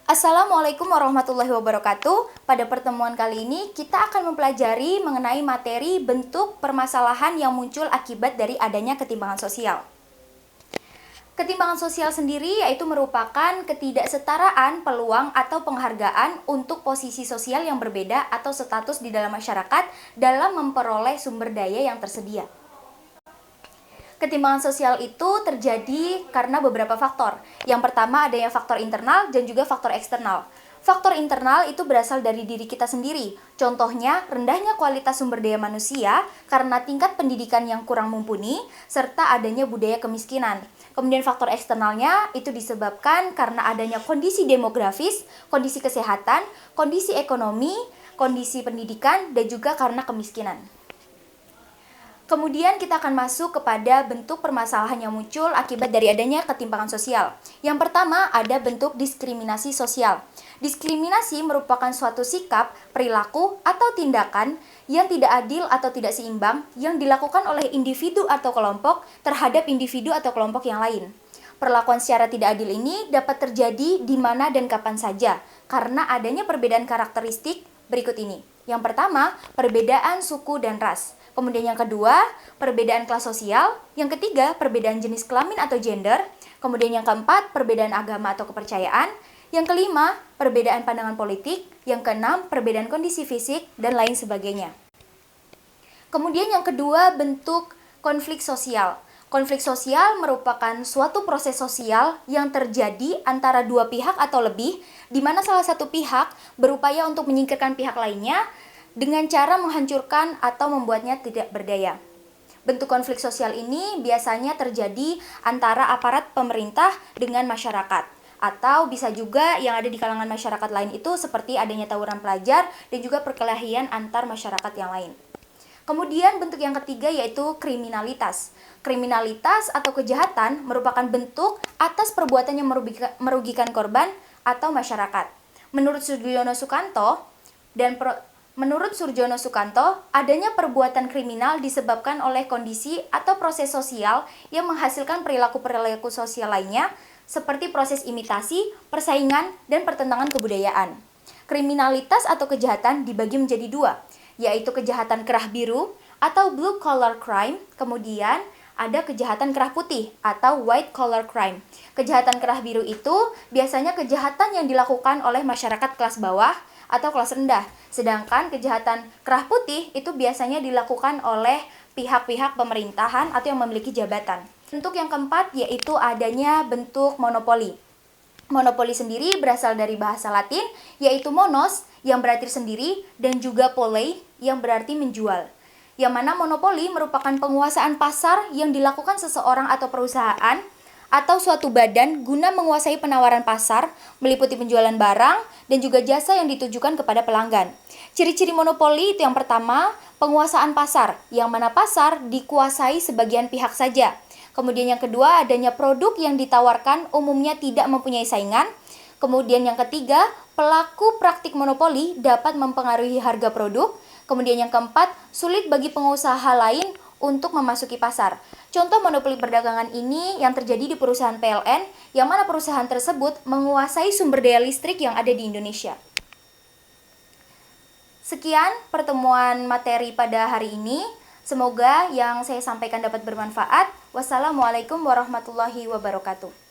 Assalamualaikum warahmatullahi wabarakatuh. Pada pertemuan kali ini kita akan mempelajari mengenai materi bentuk permasalahan yang muncul akibat dari adanya ketimpangan sosial. Ketimpangan sosial sendiri yaitu merupakan ketidaksetaraan peluang atau penghargaan untuk posisi sosial yang berbeda atau status di dalam masyarakat dalam memperoleh sumber daya yang tersedia. Ketimpangan sosial itu terjadi karena beberapa faktor. Yang pertama adanya faktor internal dan juga faktor eksternal. Faktor internal itu berasal dari diri kita sendiri. Contohnya, rendahnya kualitas sumber daya manusia karena tingkat pendidikan yang kurang mumpuni, serta adanya budaya kemiskinan. Kemudian faktor eksternalnya itu disebabkan karena adanya kondisi demografis, kondisi kesehatan, kondisi ekonomi, kondisi pendidikan, dan juga karena kemiskinan. Kemudian kita akan masuk kepada bentuk permasalahan yang muncul akibat dari adanya ketimpangan sosial. Yang pertama ada bentuk diskriminasi sosial. Diskriminasi merupakan suatu sikap, perilaku, atau tindakan yang tidak adil atau tidak seimbang yang dilakukan oleh individu atau kelompok terhadap individu atau kelompok yang lain. Perlakuan secara tidak adil ini dapat terjadi di mana dan kapan saja karena adanya perbedaan karakteristik berikut ini. Yang pertama, perbedaan suku dan ras. Kemudian yang kedua, perbedaan kelas sosial. Yang ketiga, perbedaan jenis kelamin atau gender. Kemudian yang keempat, perbedaan agama atau kepercayaan. Yang kelima, perbedaan pandangan politik. Yang keenam, perbedaan kondisi fisik, dan lain sebagainya. Kemudian yang kedua, bentuk konflik sosial. Konflik sosial merupakan suatu proses sosial yang terjadi antara dua pihak atau lebih, di mana salah satu pihak berupaya untuk menyingkirkan pihak lainnya dengan cara menghancurkan atau membuatnya tidak berdaya. Bentuk konflik sosial ini biasanya terjadi antara aparat pemerintah dengan masyarakat, atau bisa juga yang ada di kalangan masyarakat lain itu seperti adanya tawuran pelajar dan juga perkelahian antar masyarakat yang lain. Kemudian bentuk yang ketiga yaitu kriminalitas. Kriminalitas atau kejahatan merupakan bentuk atas perbuatan yang merugikan korban atau masyarakat. Menurut Surjono Sukanto, adanya perbuatan kriminal disebabkan oleh kondisi atau proses sosial yang menghasilkan perilaku-perilaku sosial lainnya seperti proses imitasi, persaingan, dan pertentangan kebudayaan. Kriminalitas atau kejahatan dibagi menjadi dua, yaitu kejahatan kerah biru atau blue collar crime, kemudian ada kejahatan kerah putih atau white collar crime. Kejahatan kerah biru itu biasanya kejahatan yang dilakukan oleh masyarakat kelas bawah atau kelas rendah. Sedangkan kejahatan kerah putih itu biasanya dilakukan oleh pihak-pihak pemerintahan atau yang memiliki jabatan. Bentuk yang keempat yaitu adanya bentuk monopoli. Monopoli sendiri berasal dari bahasa Latin yaitu monos yang berarti sendiri dan juga polei yang berarti menjual. Yang mana monopoli merupakan penguasaan pasar yang dilakukan seseorang atau perusahaan atau suatu badan guna menguasai penawaran pasar, meliputi penjualan barang dan juga jasa yang ditujukan kepada pelanggan. Ciri-ciri monopoli itu yang pertama, penguasaan pasar, yang mana pasar dikuasai sebagian pihak saja. Kemudian yang kedua, adanya produk yang ditawarkan umumnya tidak mempunyai saingan. Kemudian yang ketiga, pelaku praktik monopoli dapat mempengaruhi harga produk. Kemudian yang keempat, sulit bagi pengusaha lain untuk memasuki pasar. Contoh monopoli perdagangan ini yang terjadi di perusahaan PLN, yang mana perusahaan tersebut menguasai sumber daya listrik yang ada di Indonesia. Sekian pertemuan materi pada hari ini. Semoga yang saya sampaikan dapat bermanfaat. Wassalamualaikum warahmatullahi wabarakatuh.